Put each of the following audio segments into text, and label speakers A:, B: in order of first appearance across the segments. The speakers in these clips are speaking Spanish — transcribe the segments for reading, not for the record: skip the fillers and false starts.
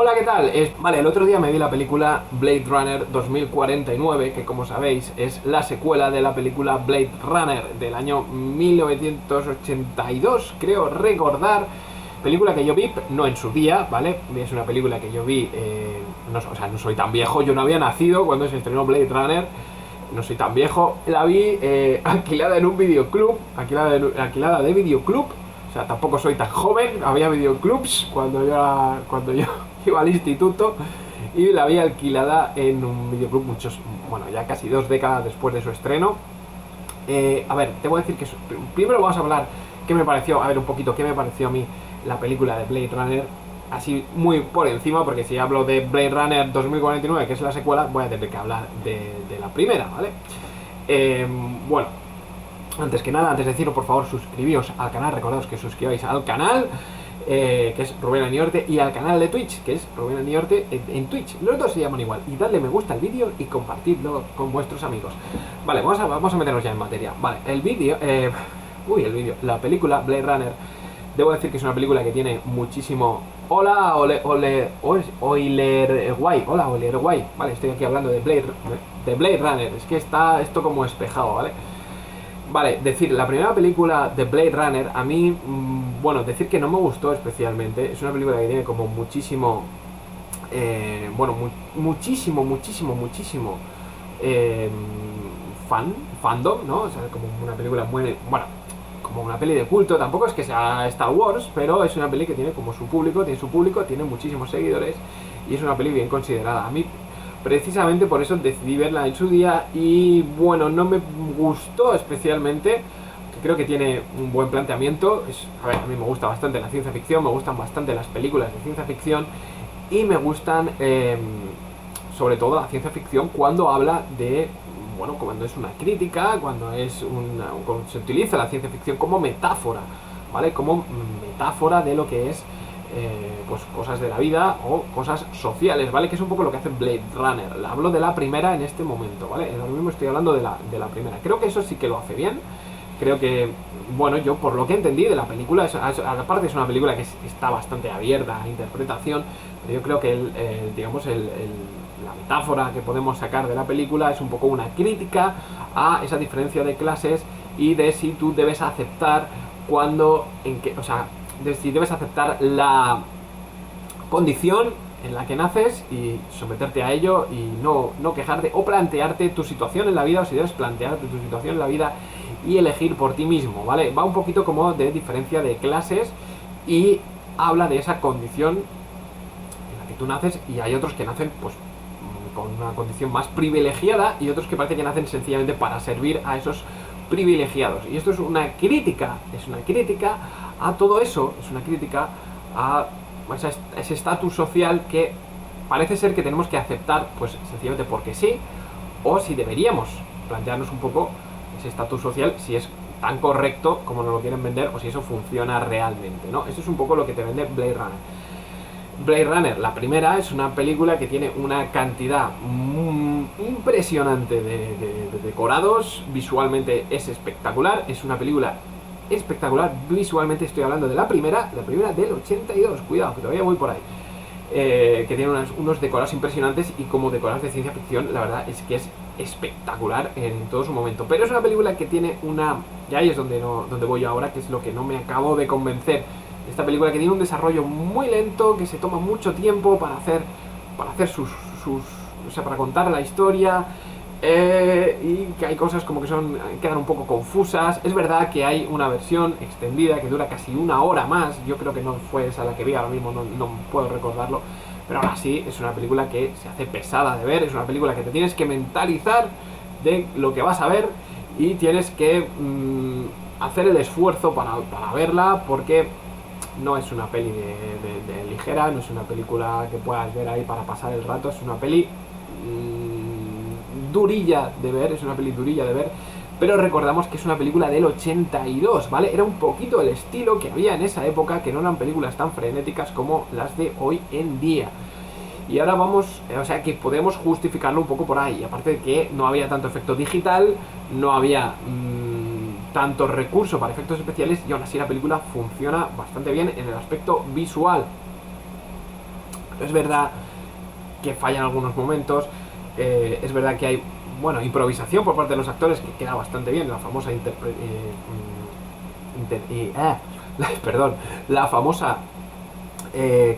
A: Hola, ¿qué tal? Vale, el otro día me vi la película Blade Runner 2049, que como sabéis es la secuela de la película Blade Runner del año 1982, creo recordar. Película que yo vi, no en su día, ¿vale? Es una película que yo vi, no, o sea, no soy tan viejo, yo no había nacido cuando se estrenó Blade Runner, no soy tan viejo. La vi alquilada en un videoclub, alquilada de videoclub. O sea, tampoco soy tan joven, había videoclubs cuando yo iba al instituto y la había alquilada en un videoclub bueno, ya casi 2 décadas después de su estreno. A ver, te voy a decir que primero vamos a hablar qué me pareció, a ver un poquito qué me pareció a mí la película de Blade Runner, así muy por encima, porque si hablo de Blade Runner 2049, que es la secuela, voy a tener que hablar de la primera, ¿vale? Bueno, antes que nada, antes de deciros, por favor, suscribíos al canal, recordaos que suscribáis al canal, que es Rubén Aniorte, y al canal de Twitch, que es Rubén Aniorte en Twitch. Los dos se llaman igual. Y dadle me gusta al vídeo y compartidlo con vuestros amigos. Vale, vamos a meternos ya en materia. Vale, el vídeo, la película Blade Runner, debo decir que es una película que tiene muchísimo... Hola, Oiler Guay. Hola, Oiler Guay. Vale, estoy aquí hablando de Blade Runner. Es que está esto como espejado, ¿vale? Vale, decir, la primera película de Blade Runner, a mí, bueno, decir que no me gustó especialmente. Es una película que tiene como muchísimo, bueno, muchísimo eh, fandom, ¿no? O sea, como una película muy, bueno, como una peli de culto. Tampoco es que sea Star Wars, pero es una peli que tiene como su público, tiene muchísimos seguidores y es una peli bien considerada. A mí, precisamente por eso decidí verla en su día y bueno, no me gustó especialmente, que creo que tiene un buen planteamiento. A ver, a mí me gusta bastante la ciencia ficción, me gustan bastante las películas de ciencia ficción y me gustan sobre todo la ciencia ficción cuando habla de, bueno, cuando es una crítica, cuando se utiliza la ciencia ficción como metáfora, ¿vale? Como metáfora de lo que es pues cosas de la vida o cosas sociales, ¿vale? Que es un poco lo que hace Blade Runner. Hablo de la primera en este momento, ¿vale? Ahora mismo estoy hablando de la primera. Creo que eso sí que lo hace bien. Creo que, bueno, yo por lo que entendí de la película, aparte es una película que está bastante abierta a interpretación, pero yo creo que la metáfora que podemos sacar de la película es un poco una crítica a esa diferencia de clases y de si tú debes aceptar de si debes aceptar la condición en la que naces y someterte a ello y no quejarte o plantearte tu situación en la vida, o si debes plantearte tu situación en la vida y elegir por ti mismo, ¿vale? Va un poquito como de diferencia de clases y habla de esa condición en la que tú naces, y hay otros que nacen pues con una condición más privilegiada y otros que parece que nacen sencillamente para servir a esos privilegiados. Y esto es una crítica a todo eso, es una crítica a ese estatus social que parece ser que tenemos que aceptar, pues sencillamente porque sí, o si deberíamos plantearnos un poco ese estatus social, si es tan correcto como nos lo quieren vender o si eso funciona realmente, ¿no? Eso es un poco lo que te vende Blade Runner. Blade Runner, la primera, es una película que tiene una cantidad impresionante de decorados, visualmente es espectacular, es una película espectacular visualmente. Estoy hablando de la primera del 82, cuidado, que todavía voy por ahí, que tiene unos decorados impresionantes y como decorados de ciencia ficción, la verdad es que es espectacular en todo su momento. Pero es una película que tiene y ahí es donde voy yo ahora, que es lo que no me acabo de convencer. Esta película que tiene un desarrollo muy lento, que se toma mucho tiempo para hacer o sea, para contar la historia, y que hay cosas como que quedan un poco confusas. Es verdad que hay una versión extendida que dura casi 1 hora más, yo creo que no fue esa la que vi, ahora mismo no puedo recordarlo, pero ahora sí, es una película que se hace pesada de ver, es una película que te tienes que mentalizar de lo que vas a ver y tienes que hacer el esfuerzo para verla, porque no es una peli de ligera, no es una película que puedas ver ahí para pasar el rato, es una peli durilla de ver, pero recordamos que es una película del 82, ¿vale? Era un poquito el estilo que había en esa época, que no eran películas tan frenéticas como las de hoy en día. Y ahora o sea que podemos justificarlo un poco por ahí, aparte de que no había tanto efecto digital, no había tanto recurso para efectos especiales, y aún así la película funciona bastante bien en el aspecto visual. Pero es verdad que fallan algunos momentos, es verdad que hay, bueno, improvisación por parte de los actores que queda bastante bien, la famosa perdón, la famosa,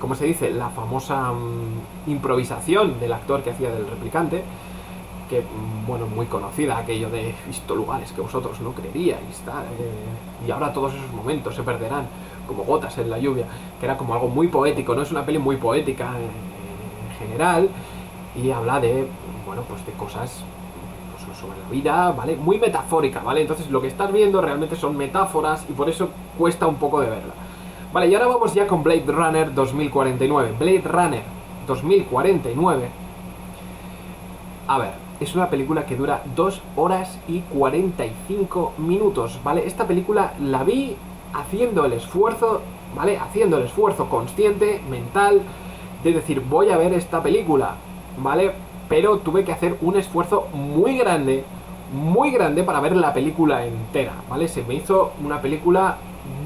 A: ¿cómo se dice? La famosa improvisación del actor que hacía del replicante, que, bueno, muy conocida, aquello de visto lugares que vosotros no creeríais, tal, y ahora todos esos momentos se perderán como gotas en la lluvia, que era como algo muy poético, no es una peli muy poética en general, y habla de, bueno, pues de cosas pues, sobre la vida, ¿vale? Muy metafórica, ¿vale? Entonces lo que estás viendo realmente son metáforas y por eso cuesta un poco de verla. Vale, y ahora vamos ya con Blade Runner 2049. Blade Runner 2049, a ver, es una película que dura 2 horas y 45 minutos, ¿vale? Esta película la vi haciendo el esfuerzo, ¿vale? Haciendo el esfuerzo consciente, mental, de decir, voy a ver esta película, ¿vale? Pero tuve que hacer un esfuerzo muy grande para ver la película entera, ¿vale? Se me hizo una película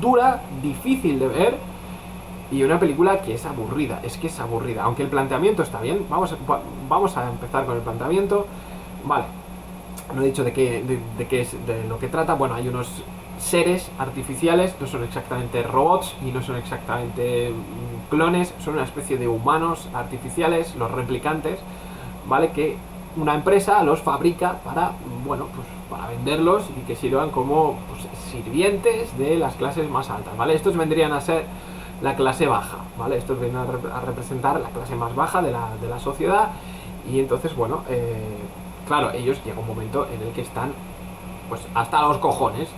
A: dura, difícil de ver, y una película que es aburrida, es que es aburrida, aunque el planteamiento está bien. Vamos a empezar con el planteamiento. Vale, no he dicho de qué es, de lo que trata. Bueno, hay unos seres artificiales, no son exactamente robots y no son exactamente clones, son una especie de humanos artificiales, los replicantes, ¿vale? Que una empresa los fabrica para, bueno, pues para venderlos y que sirvan como pues, sirvientes de las clases más altas, ¿vale? Estos vendrían a ser la clase baja, ¿vale? Estos vienen a representar la clase más baja de la sociedad, y entonces, bueno, claro, ellos llega un momento en el que están pues hasta los cojones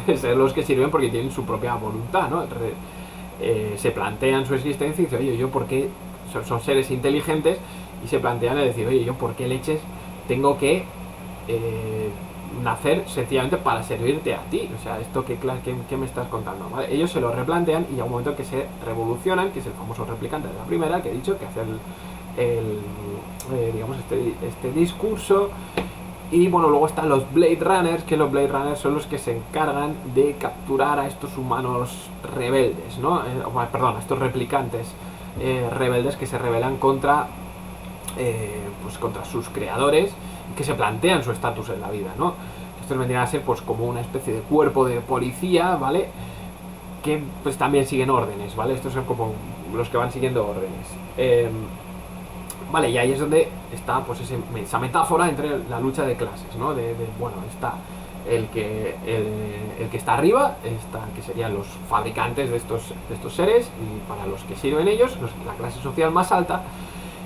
A: de ser los que sirven porque tienen su propia voluntad, ¿no? Se plantean su existencia y dicen, oye, yo por qué, son seres inteligentes, y se plantean el decir, oye, yo por qué leches tengo que nacer sencillamente para servirte a ti, o sea, esto qué me estás contando, ¿vale? Ellos se lo replantean y llega un momento en que se revolucionan, que es el famoso replicante de la primera, que he dicho, que hace digamos, este discurso. Y bueno, luego están los Blade Runners, que los Blade Runners son los que se encargan de capturar a estos humanos rebeldes, ¿no? Perdón, a estos replicantes rebeldes que se rebelan contra pues contra sus creadores, que se plantean su estatus en la vida, ¿no? Estos vendrían a ser pues como una especie de cuerpo de policía, ¿vale? Que pues también siguen órdenes, ¿vale? Estos son como los que van siguiendo órdenes. Vale, y ahí es donde está pues esa metáfora entre la lucha de clases, ¿no? Bueno, está el que está arriba, que serían los fabricantes de estos seres, y para los que sirven ellos, la clase social más alta.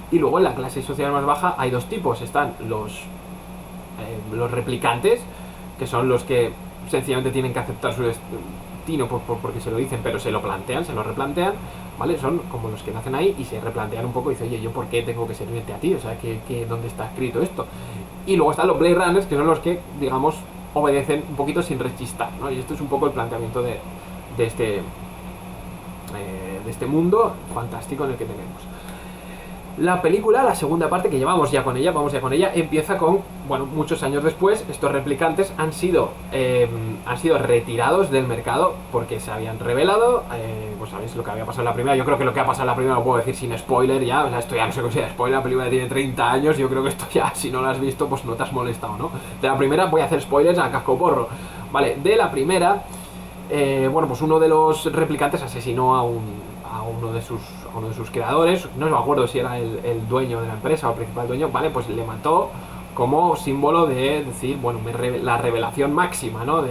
A: Y luego en la clase social más baja hay dos tipos. Están los replicantes, que son los que sencillamente tienen que aceptar su destino porque se lo dicen, pero se lo plantean, se lo replantean, ¿vale? Son como los que nacen ahí y se replantean un poco y dicen, oye, ¿yo por qué tengo que servirte a ti? O sea, ¿dónde está escrito esto? Y luego están los Blade Runners, que son los que, digamos, obedecen un poquito sin rechistar, ¿no? Y esto es un poco el planteamiento de este mundo fantástico en el que tenemos. La película, la segunda parte, que vamos ya con ella, empieza con, bueno, muchos años después, estos replicantes han sido retirados del mercado porque se habían revelado, pues sabéis lo que había pasado en la primera. Yo creo que lo que ha pasado en la primera lo puedo decir sin spoiler ya, o sea, esto ya no se considera spoiler, la película tiene 30 años, yo creo que esto ya, si no lo has visto, pues no te has molestado, ¿no? De la primera voy a hacer spoilers a casco porro, ¿vale? De la primera, bueno, pues uno de los replicantes asesinó a uno de sus creadores, no me acuerdo si era el dueño de la empresa o el principal dueño, ¿vale? Pues le mató como símbolo de decir, bueno, la revelación máxima, ¿no?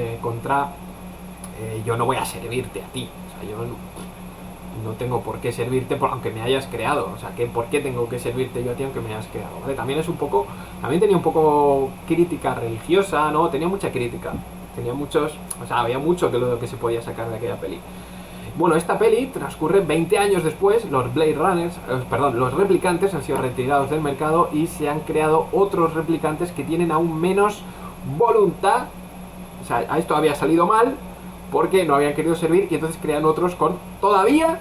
A: Yo no voy a servirte a ti, o sea, yo no tengo por qué servirte aunque me hayas creado, o sea, ¿por qué tengo que servirte yo a ti aunque me hayas creado? ¿Vale? También tenía un poco crítica religiosa, ¿no? Tenía mucha crítica, había mucho que se podía sacar de aquella peli. Bueno, esta peli transcurre 20 años después, los los replicantes han sido retirados del mercado y se han creado otros replicantes que tienen aún menos voluntad. O sea, a esto había salido mal porque no habían querido servir, y entonces crean otros con todavía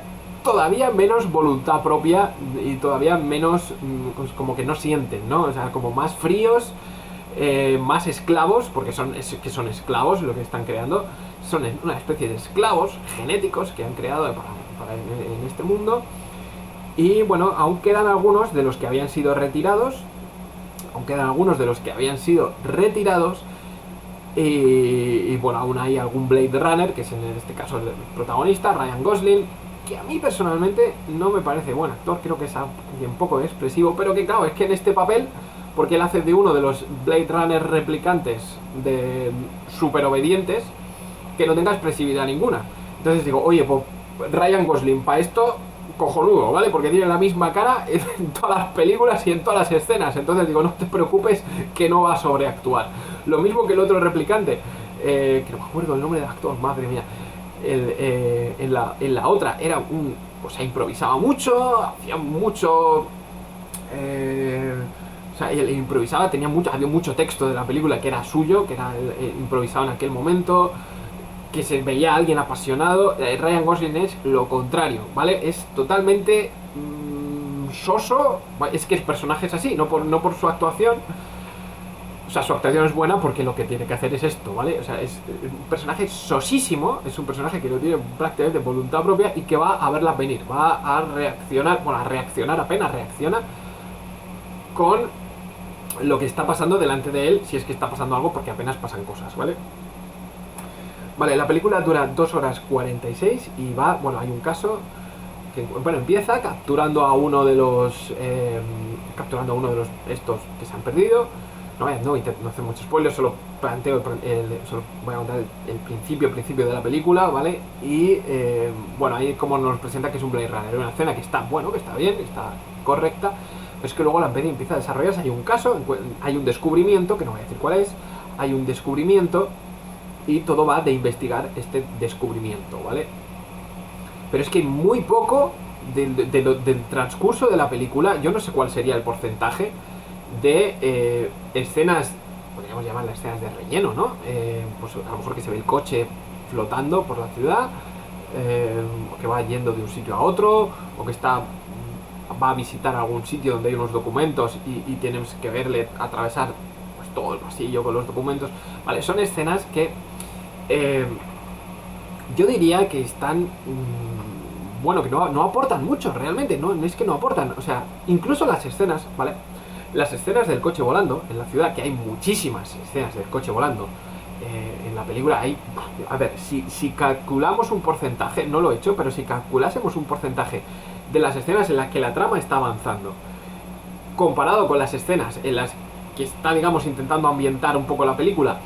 A: menos voluntad propia y todavía menos, pues como que no sienten, ¿no? O sea, como más fríos, más esclavos, porque son esclavos lo que están creando. Son una especie de esclavos genéticos que han creado en este mundo, Y bueno, aún quedan algunos de los que habían sido retirados, y bueno, aún hay algún Blade Runner, que es en este caso el protagonista, Ryan Gosling, que a mí personalmente no me parece buen actor, creo que es un poco expresivo, pero que claro, es que en este papel, porque él hace de uno de los Blade Runner replicantes de super obedientes, que no tenga expresividad ninguna. Entonces digo, oye, pues Ryan Gosling, para esto, cojonudo, ¿vale? Porque tiene la misma cara en todas las películas y en todas las escenas. Entonces digo, no te preocupes que no va a sobreactuar. Lo mismo que el otro replicante, que no me acuerdo el nombre del actor, madre mía. En la otra era o sea, improvisaba mucho, hacía mucho... o sea, él improvisaba, había mucho texto de la película que era suyo, que era improvisado en aquel momento, que se veía a alguien apasionado. Ryan Gosling es lo contrario, ¿vale? Es totalmente soso, es que el personaje es así, no por su actuación. O sea, su actuación es buena porque lo que tiene que hacer es esto, ¿vale? O sea, es un personaje sosísimo, es un personaje que no tiene prácticamente voluntad propia y que va a verla venir, va a reaccionar, apenas reacciona con lo que está pasando delante de él, si es que está pasando algo, porque apenas pasan cosas, ¿vale? Vale, la película dura 2 horas 46 y bueno, hay un caso que, bueno, empieza capturando a uno de los estos que se han perdido. No hacer muchos spoilers, solo voy a contar el principio de la película, ¿vale? Y bueno, ahí como nos presenta que es un Blade Runner, una escena que está bien, está correcta, pero es que luego la peli empieza a desarrollarse, hay un caso, hay un descubrimiento, que no voy a decir cuál es, hay un descubrimiento y todo va de investigar este descubrimiento, ¿vale? Pero es que muy poco del transcurso de la película, yo no sé cuál sería el porcentaje de escenas, podríamos llamarlas escenas de relleno, ¿no? Pues a lo mejor que se ve el coche flotando por la ciudad, o que va yendo de un sitio a otro, o que va a visitar algún sitio donde hay unos documentos y tienes que verle atravesar pues todo el pasillo con los documentos. Vale, son escenas que yo diría que están bueno, que no aportan mucho realmente, no es que no aportan, o sea, incluso las escenas, ¿vale? Las escenas del coche volando en la ciudad, que hay muchísimas escenas del coche volando en la película, hay, a ver, si calculamos un porcentaje, no lo he hecho, pero si calculásemos un porcentaje de las escenas en las que la trama está avanzando, comparado con las escenas en las que está, digamos, intentando ambientar un poco la película,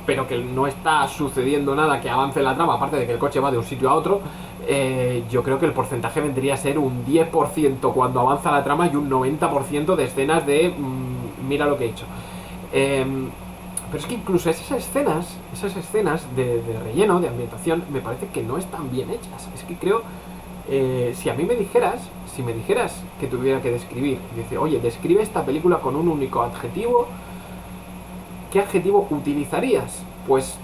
A: pero que no está sucediendo nada que avance la trama, aparte de que el coche va de un sitio a otro, yo creo que el porcentaje vendría a ser un 10% cuando avanza la trama y un 90% de escenas de mira lo que he hecho. Pero es que incluso esas escenas de relleno, de ambientación, me parece que no están bien hechas. Es que creo, si me dijeras que tuviera que describir, dice, oye, describe esta película con un único adjetivo, ¿qué adjetivo utilizarías? Pues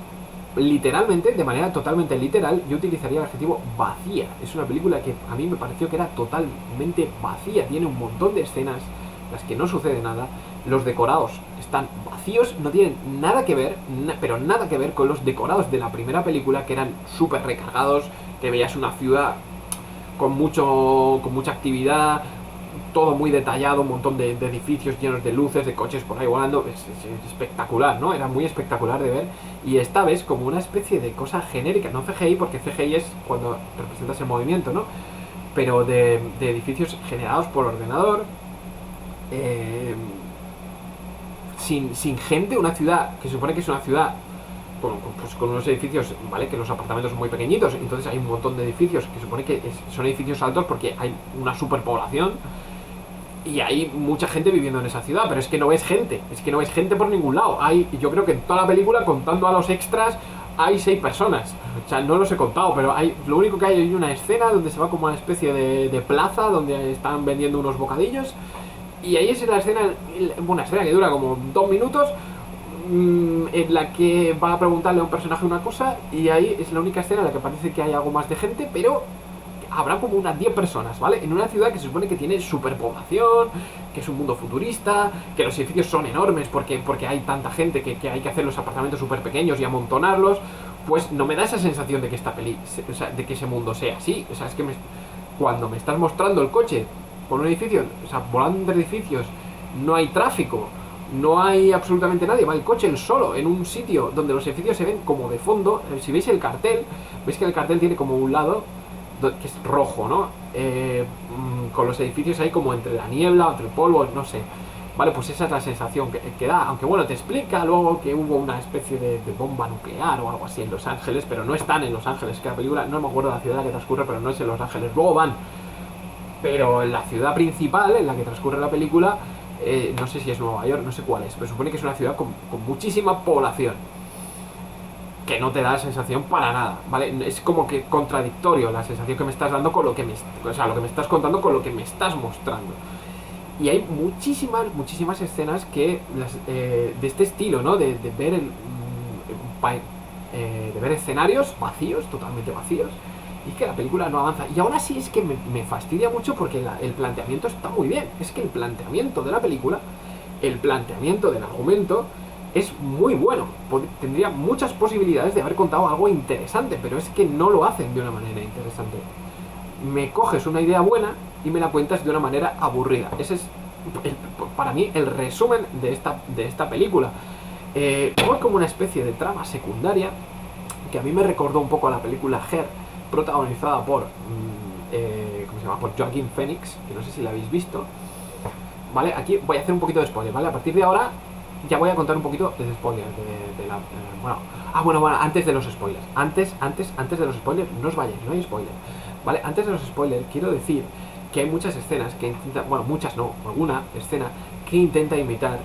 A: literalmente, de manera totalmente literal, yo utilizaría el adjetivo vacía. Es una película que a mí me pareció que era totalmente vacía. Tiene un montón de escenas en las que no sucede nada. Los decorados están vacíos, no tienen nada que ver, pero nada que ver con los decorados de la primera película, que eran súper recargados, que veías una ciudad con mucha actividad, todo muy detallado, un montón de edificios llenos de luces, de coches por ahí volando, es espectacular, ¿no? Era muy espectacular de ver, y esta vez como una especie de cosa genérica, no CGI, porque CGI es cuando representas el movimiento, ¿no? Pero de edificios generados por ordenador, sin gente, una ciudad que se supone que es una ciudad con unos edificios, ¿vale? Que los apartamentos son muy pequeñitos, entonces hay un montón de edificios que se supone que son edificios altos porque hay una superpoblación y hay mucha gente viviendo en esa ciudad, pero es que no ves gente por ningún lado. Yo creo que en toda la película, contando a los extras, hay 6 personas. O sea, no los he contado, pero lo único que hay una escena donde se va como una especie de plaza donde están vendiendo unos bocadillos, y ahí es una escena que dura como 2 minutos, en la que va a preguntarle a un personaje una cosa, y ahí es la única escena en la que parece que hay algo más de gente, pero habrá como unas 10 personas, ¿vale? En una ciudad que se supone que tiene superpoblación, que es un mundo futurista, que los edificios son enormes porque hay tanta gente que hay que hacer los apartamentos súper pequeños y amontonarlos. Pues no me da esa sensación de que de que ese mundo sea así. O sea, es que cuando me estás mostrando el coche por un edificio, o sea, volando entre edificios, no hay tráfico, no hay absolutamente nadie, va el coche él solo, en un sitio donde los edificios se ven como de fondo. Si veis el cartel, veis que el cartel tiene como un lado que es rojo, ¿no? Con los edificios ahí como entre la niebla, entre el polvo, no sé. Vale, pues esa es la sensación que da, aunque bueno, te explica luego que hubo una especie de bomba nuclear o algo así en Los Ángeles, pero no están en Los Ángeles, que la película, no me acuerdo de la ciudad en la que transcurre, pero no es en Los Ángeles, luego van. Pero en la ciudad principal en la que transcurre la película, no sé si es Nueva York, no sé cuál es, pero supone que es una ciudad con muchísima población, que no te da la sensación para nada, ¿vale? Es como que contradictorio la sensación que me estás dando con lo que o sea, lo que me estás contando con lo que me estás mostrando. Y hay muchísimas escenas que de este estilo, ¿no? De ver de ver escenarios vacíos, totalmente vacíos, y que la película no avanza. Y aún así es que me fastidia mucho porque el planteamiento está muy bien. Es que el planteamiento de la película, el planteamiento del argumento, es muy bueno. Tendría muchas posibilidades de haber contado algo interesante, pero es que no lo hacen de una manera interesante. Me coges una idea buena y me la cuentas de una manera aburrida. Ese es para mí el resumen de esta película. Fue como una especie de trama secundaria que a mí me recordó un poco a la película Her, protagonizada por ¿cómo se llama? Por Joaquin Phoenix, que no sé si la habéis visto. Vale, aquí voy a hacer un poquito de spoiler, ¿vale? A partir de ahora ya voy a contar un poquito de spoiler de la bueno, antes de los spoilers. Antes de los spoilers, no os vayáis, no hay spoiler. Vale, antes de los spoilers quiero decir que hay muchas escenas que intentan, bueno, muchas no, alguna escena que intenta imitar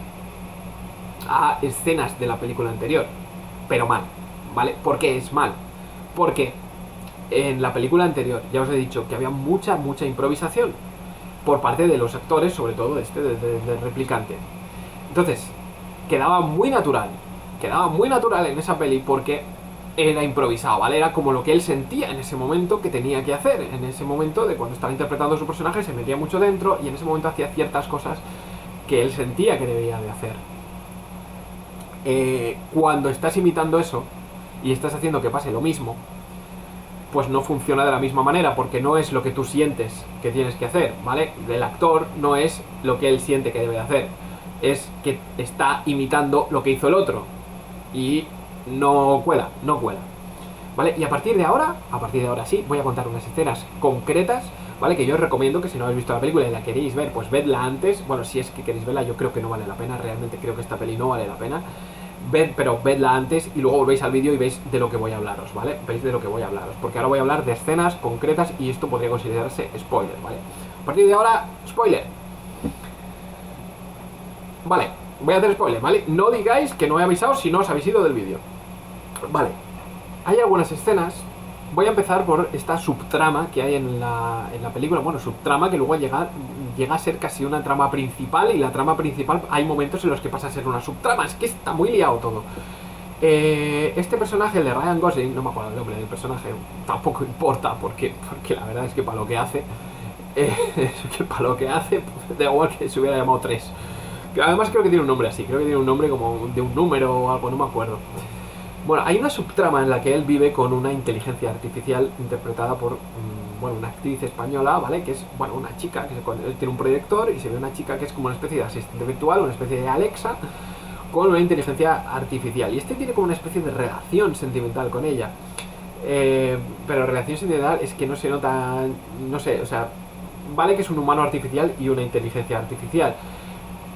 A: a escenas de la película anterior, pero mal, ¿vale? ¿Por qué es mal? Porque en la película anterior ya os he dicho que había mucha improvisación por parte de los actores, sobre todo del replicante. Entonces, quedaba muy natural en esa peli porque era improvisado, ¿vale? Era como lo que él sentía en ese momento que tenía que hacer. En ese momento de cuando estaba interpretando a su personaje se metía mucho dentro y en ese momento hacía ciertas cosas que él sentía que debía de hacer. Cuando estás imitando eso y estás haciendo que pase lo mismo, pues no funciona de la misma manera, porque no es lo que tú sientes que tienes que hacer, ¿vale? El actor no es lo que él siente que debe de hacer, es que está imitando lo que hizo el otro y no cuela, ¿vale? Y a partir de ahora sí, voy a contar unas escenas concretas, ¿vale? Que yo os recomiendo que si no habéis visto la película y la queréis ver, pues vedla antes. Bueno, si es que queréis verla, yo creo que no vale la pena, realmente creo que esta peli no vale la pena. Pero vedla antes y luego volvéis al vídeo y veis de lo que voy a hablaros, ¿vale? Veis de lo que voy a hablaros, porque ahora voy a hablar de escenas concretas y esto podría considerarse spoiler, ¿vale? A partir de ahora, spoiler. Vale, voy a hacer spoiler, ¿vale? No digáis que no he avisado si no os habéis ido del vídeo. Vale, hay algunas escenas. Voy a empezar por esta subtrama que hay en la película. Bueno, subtrama que luego llega a ser casi una trama principal. Y la trama principal hay momentos en los que pasa a ser una subtrama. Es que está muy liado todo. Este personaje, el de Ryan Gosling, no me acuerdo el nombre del personaje, tampoco importa, porque la verdad es que para lo que hace, da igual que se hubiera llamado 3. Además creo que tiene un nombre así, creo que tiene un nombre como de un número o algo, no me acuerdo. Bueno, hay una subtrama en la que él vive con una inteligencia artificial interpretada por una actriz española, ¿vale? Que es, una chica que él tiene un proyector y se ve una chica que es como una especie de asistente virtual, una especie de Alexa, con una inteligencia artificial. Y este tiene como una especie de relación sentimental con ella. Pero relación sentimental es que no se nota, no sé, o sea, vale que es un humano artificial y una inteligencia artificial,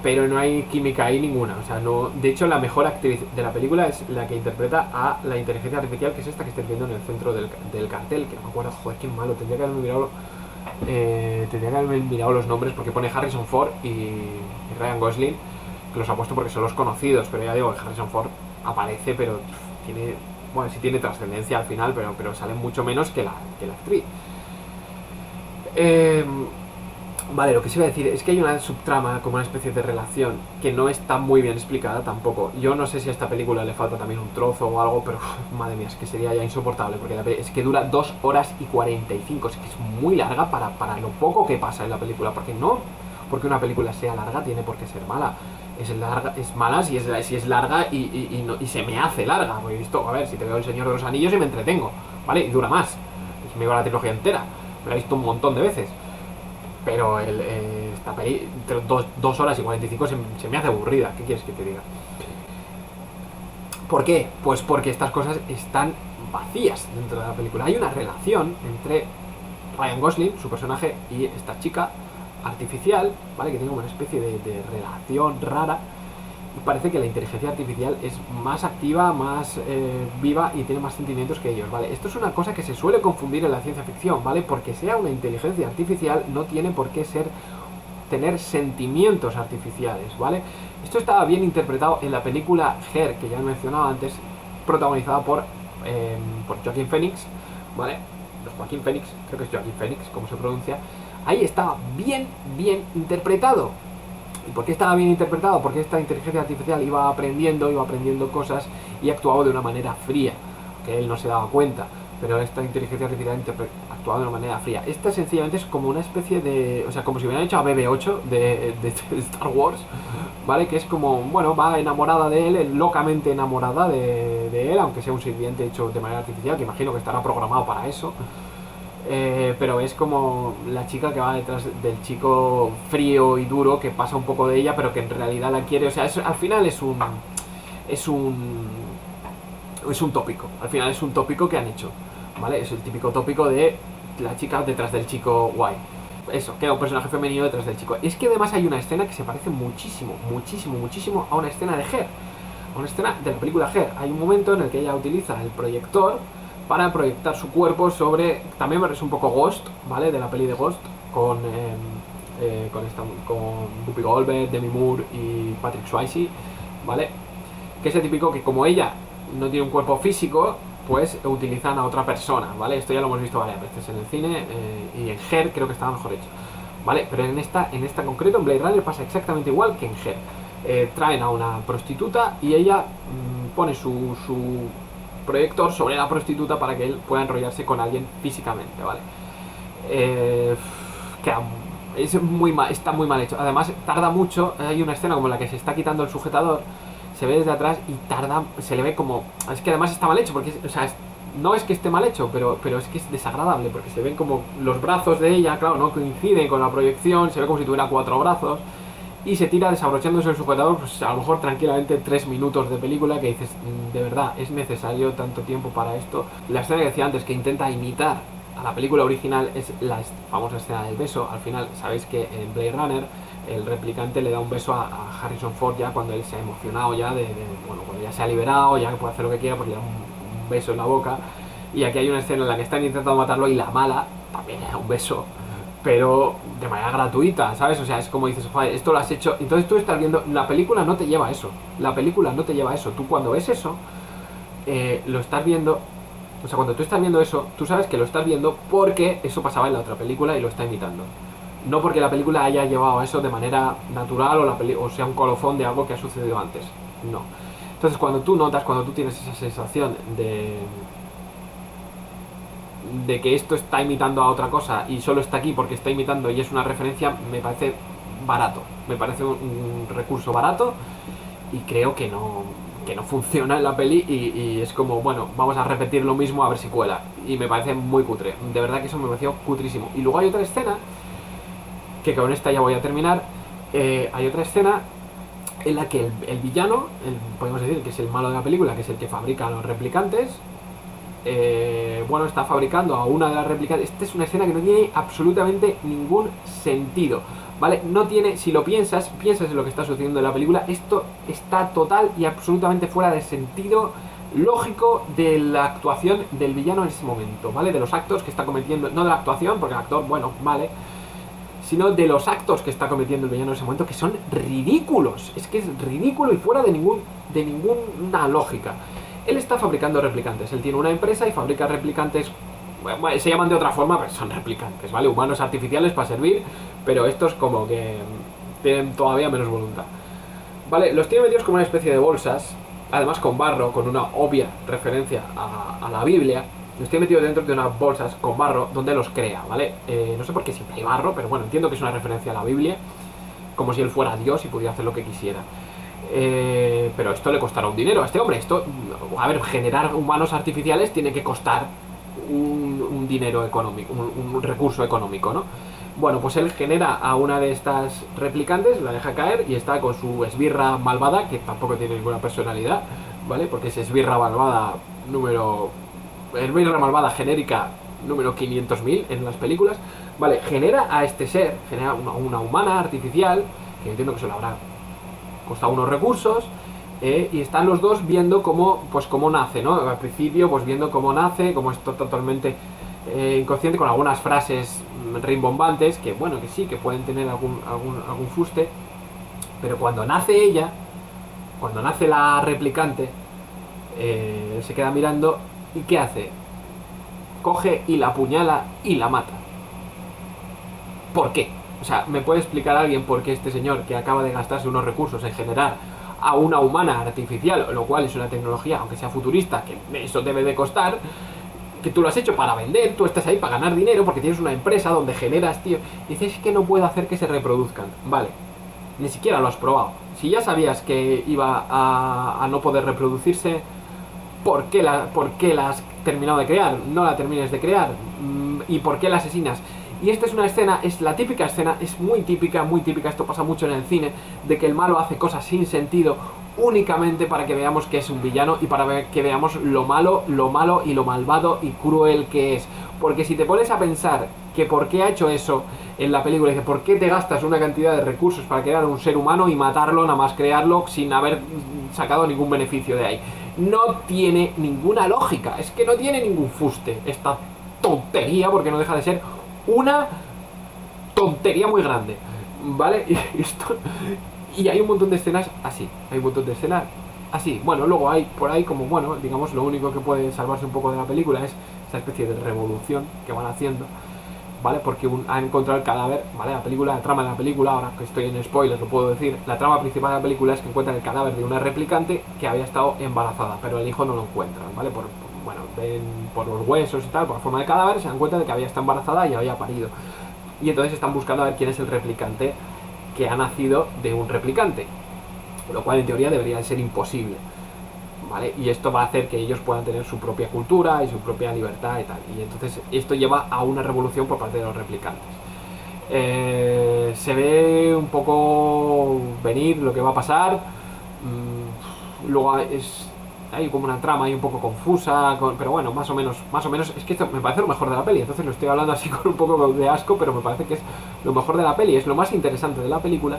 A: pero no hay química ahí ninguna, o sea, no. De hecho, la mejor actriz de la película es la que interpreta a la inteligencia artificial, que es esta que estáis viendo en el centro del cartel, que no me acuerdo, joder, qué malo, tendría que haberme mirado los nombres, porque pone Harrison Ford y Ryan Gosling, que los ha puesto porque son los conocidos, pero ya digo que Harrison Ford aparece, pero tiene, sí tiene trascendencia al final, pero sale mucho menos que la actriz. Vale, lo que sí iba a decir es que hay una subtrama, como una especie de relación, que no está muy bien explicada tampoco. Yo no sé si a esta película le falta también un trozo o algo, pero madre mía, es que sería ya insoportable, porque es que dura 2 horas y 45, es que es muy larga para lo poco que pasa en la película, porque una película sea larga tiene por qué ser mala. Es mala si es larga y se me hace larga, porque he visto, a ver, si te veo El Señor de los Anillos y me entretengo, ¿vale? Y dura más, me iba la trilogía entera, me la he visto un montón de veces. pero esta peli, 2 horas y 45 se me hace aburrida. ¿Qué quieres que te diga? ¿Por qué? Pues porque estas cosas están vacías dentro de la película. Hay una relación entre Ryan Gosling, su personaje, y esta chica artificial, ¿vale? Que tiene como una especie de relación rara. Y parece que la inteligencia artificial es más activa, más viva y tiene más sentimientos que ellos, ¿vale? Esto es una cosa que se suele confundir en la ciencia ficción, ¿vale? Porque sea una inteligencia artificial no tiene por qué tener sentimientos artificiales, ¿vale? Esto estaba bien interpretado en la película Her, que ya he mencionado antes, protagonizada por Joaquin Phoenix, ¿vale? Joaquin Phoenix, creo que es Joaquin Phoenix, como se pronuncia. Ahí estaba bien interpretado. ¿Y por qué estaba bien interpretado? Porque esta inteligencia artificial iba aprendiendo cosas y actuaba de una manera fría, que él no se daba cuenta, pero esta inteligencia artificial actuaba de una manera fría. Esta sencillamente es como una especie de... O sea, como si hubieran hecho a BB-8 de Star Wars, ¿vale? Que es como, bueno, va enamorada de él, locamente enamorada de él, aunque sea un sirviente hecho de manera artificial, que imagino que estará programado para eso. Pero es como la chica que va detrás del chico frío y duro, que pasa un poco de ella, pero que en realidad la quiere. O sea, al final es un tópico. Al final es un tópico que han hecho, ¿vale? Es el típico tópico de la chica detrás del chico guay. Eso, queda un personaje femenino detrás del chico. Es que además hay una escena que se parece muchísimo a una escena de Her, a una escena de la película Her. Hay un momento en el que ella utiliza el proyector para proyectar su cuerpo sobre... También es un poco Ghost, ¿vale? De la peli de Ghost, con Whoopi Goldberg, Demi Moore y Patrick Swayze, ¿vale? Que es el típico que, como ella no tiene un cuerpo físico, pues utilizan a otra persona, ¿vale? Esto ya lo hemos visto varias veces en el cine, y en Her creo que estaba mejor hecho, ¿vale? Pero en esta concreto, en Blade Runner, pasa exactamente igual que en Her. Traen a una prostituta y ella pone su proyector sobre la prostituta para que él pueda enrollarse con alguien físicamente, ¿vale? Está muy mal hecho. Además, tarda mucho. Hay una escena como en la que se está quitando el sujetador, se ve desde atrás y se le ve como... Es que además está mal hecho, porque, o sea, no es que esté mal hecho, pero es que es desagradable, porque se ven como los brazos de ella, claro, no coinciden con la proyección, se ve como si tuviera 4 brazos, y se tira desabrochándose el sujetador, pues a lo mejor tranquilamente 3 minutos de película, que dices, de verdad, ¿es necesario tanto tiempo para esto? La escena que decía antes, que intenta imitar a la película original, es la famosa escena del beso. Al final, sabéis que en Blade Runner el replicante le da un beso a Harrison Ford ya cuando él se ha emocionado ya bueno, cuando ya se ha liberado, ya que puede hacer lo que quiera, pues le da un beso en la boca. Y aquí hay una escena en la que están intentando matarlo y la mala también le da un beso, pero de manera gratuita, ¿sabes? O sea, es como dices, joder, esto lo has hecho. Entonces tú estás viendo, la película no te lleva a eso. La película no te lleva a eso. Tú cuando ves eso, lo estás viendo. O sea, cuando tú estás viendo eso, tú sabes que lo estás viendo porque eso pasaba en la otra película y lo está imitando. No porque la película haya llevado a eso de manera natural o sea un colofón de algo que ha sucedido antes. No. Entonces cuando tú tienes esa sensación de que esto está imitando a otra cosa y solo está aquí porque está imitando y es una referencia, me parece barato. Me parece un recurso barato y creo que no funciona en la peli y es como, bueno, vamos a repetir lo mismo a ver si cuela. Y me parece muy cutre. De verdad que eso me pareció cutrísimo. Y luego hay otra escena, que con esta ya voy a terminar. Hay otra escena en la que el villano, podemos decir que es el malo de la película, que es el que fabrica a los replicantes, bueno, está fabricando a una de las replicantes. Esta es una escena que no tiene absolutamente ningún sentido, ¿vale? No tiene, si lo piensas en lo que está sucediendo en la película, esto está total y absolutamente fuera de sentido lógico de la actuación del villano en ese momento, ¿vale? De los actos que está cometiendo, no de la actuación, porque el actor, bueno, vale, sino de los actos que está cometiendo el villano en ese momento, que son ridículos. Es que es ridículo y fuera de ninguna lógica. Él está fabricando replicantes, él tiene una empresa y fabrica replicantes, bueno, se llaman de otra forma, pero son replicantes, ¿vale? Humanos artificiales para servir, pero estos como que tienen todavía menos voluntad, ¿vale? Los tiene metidos como una especie de bolsas, además con barro, con una obvia referencia a la Biblia. Los tiene metidos dentro de unas bolsas con barro donde los crea, ¿vale? No sé por qué siempre hay barro, pero bueno, entiendo que es una referencia a la Biblia, como si él fuera Dios y pudiera hacer lo que quisiera. Pero esto le costará un dinero a este hombre. Esto, a ver, generar humanos artificiales tiene que costar un dinero económico, un recurso económico, ¿no? Bueno, pues él genera a una de estas replicantes, la deja caer y está con su esbirra malvada, que tampoco tiene ninguna personalidad, ¿vale? Porque es esbirra malvada número... esbirra malvada genérica número 500.000 en las películas, ¿vale? Genera a este ser, genera una humana artificial, que entiendo que se le habrá costado unos recursos, y están los dos viendo cómo nace, ¿no? Al principio, pues viendo cómo nace, cómo es totalmente inconsciente, con algunas frases rimbombantes, que bueno, que sí, que pueden tener algún fuste, pero cuando nace ella, cuando nace la replicante, se queda mirando y ¿qué hace? Coge y la apuñala y la mata. ¿Por qué? O sea, ¿me puede explicar alguien por qué este señor, que acaba de gastarse unos recursos en generar a una humana artificial, lo cual es una tecnología, aunque sea futurista, que eso debe de costar, que tú lo has hecho para vender, tú estás ahí para ganar dinero porque tienes una empresa donde generas, tío, y dices que no puedo hacer que se reproduzcan? Vale, ni siquiera lo has probado. Si ya sabías que iba a no poder reproducirse, ¿por qué la has terminado de crear? No la termines de crear. ¿Y por qué la asesinas? Y esta es una escena, es la típica escena, es muy típica, esto pasa mucho en el cine, de que el malo hace cosas sin sentido únicamente para que veamos que es un villano y para que veamos lo malo y lo malvado y cruel que es. Porque si te pones a pensar que por qué ha hecho eso en la película, y que por qué te gastas una cantidad de recursos para crear un ser humano y matarlo, nada más crearlo, sin haber sacado ningún beneficio de ahí, no tiene ninguna lógica, es que no tiene ningún fuste esta tontería, porque no deja de ser una tontería muy grande, ¿vale? Y hay un montón de escenas así, bueno, luego hay por ahí como, bueno, digamos, lo único que puede salvarse un poco de la película es esa especie de revolución que van haciendo, ¿vale? Porque han encontrado el cadáver, ¿vale? La trama de la película, ahora que estoy en spoilers lo puedo decir, la trama principal de la película es que encuentran el cadáver de una replicante que había estado embarazada, pero el hijo no lo encuentran, ¿vale? Bueno, ven por los huesos y tal, por la forma de cadáver, se dan cuenta de que había estado embarazada y había parido. Y entonces están buscando a ver quién es el replicante que ha nacido de un replicante, lo cual en teoría debería de ser imposible, ¿vale? Y esto va a hacer que ellos puedan tener su propia cultura y su propia libertad y tal. Y entonces esto lleva a una revolución por parte de los replicantes. Se ve un poco venir lo que va a pasar. Luego hay como una trama ahí un poco confusa, pero bueno, más o menos, es que esto me parece lo mejor de la peli, entonces lo estoy hablando así con un poco de asco, pero me parece que es lo mejor de la peli, es lo más interesante de la película,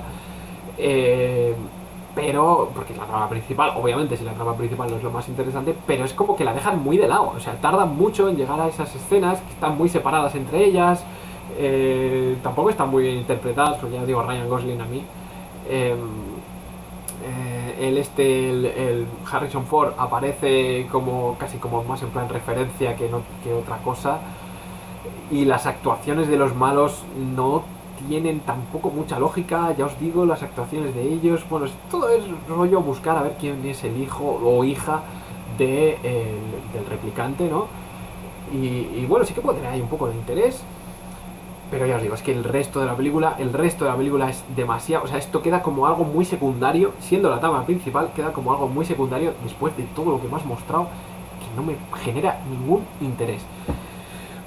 A: pero, porque la trama principal, obviamente si la trama principal no es lo más interesante, pero es como que la dejan muy de lado, o sea, tardan mucho en llegar a esas escenas, que están muy separadas entre ellas, tampoco están muy bien interpretadas, porque ya digo, Ryan Gosling a mí, el Harrison Ford aparece como casi como más en plan referencia que otra cosa, y las actuaciones de los malos no tienen tampoco mucha lógica, ya os digo, las actuaciones de ellos, bueno, todo es rollo buscar a ver quién es el hijo o hija del replicante, ¿no? Y bueno, sí que puede tener ahí un poco de interés, pero ya os digo, es que el resto de la película es demasiado, o sea, esto queda como algo muy secundario, siendo la trama principal, queda como algo muy secundario después de todo lo que me has mostrado, que no me genera ningún interés.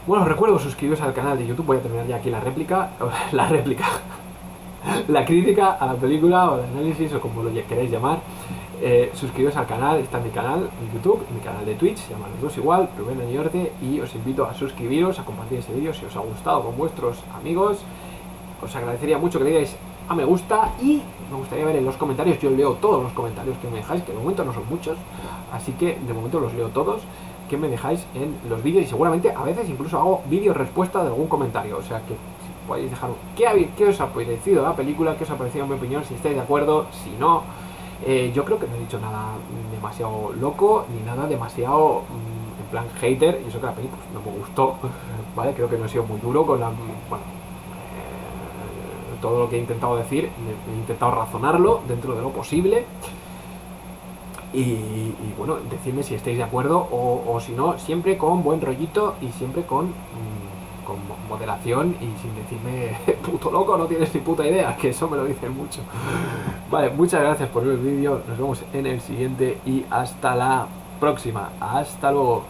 A: Bueno, os recuerdo suscribiros al canal de YouTube, voy a terminar ya aquí la crítica a la película o el análisis o como lo queréis llamar. Suscribiros al canal, está en mi canal en YouTube, en mi canal de Twitch, se llama los dos igual, Rubén Añorte, y os invito a suscribiros, a compartir este vídeo si os ha gustado con vuestros amigos. Os agradecería mucho que le dierais a me gusta y me gustaría ver en los comentarios, yo leo todos los comentarios que me dejáis, que de momento no son muchos, así que de momento los leo todos, que me dejáis en los vídeos, y seguramente a veces incluso hago vídeo respuesta de algún comentario, o sea que si podéis dejar qué os ha parecido la película, qué os ha parecido mi opinión, si estáis de acuerdo, si no. Yo creo que no he dicho nada demasiado loco, ni nada demasiado en plan hater, y eso que la peli pues, no me gustó, ¿vale? Creo que no he sido muy duro con todo lo que he intentado decir, he intentado razonarlo dentro de lo posible, y bueno, decidme si estáis de acuerdo o si no, siempre con buen rollito y siempre con moderación y sin decirme puto loco, no tienes ni puta idea, que eso me lo dicen mucho. Vale, muchas gracias por ver el vídeo, nos vemos en el siguiente y hasta la próxima. Hasta luego.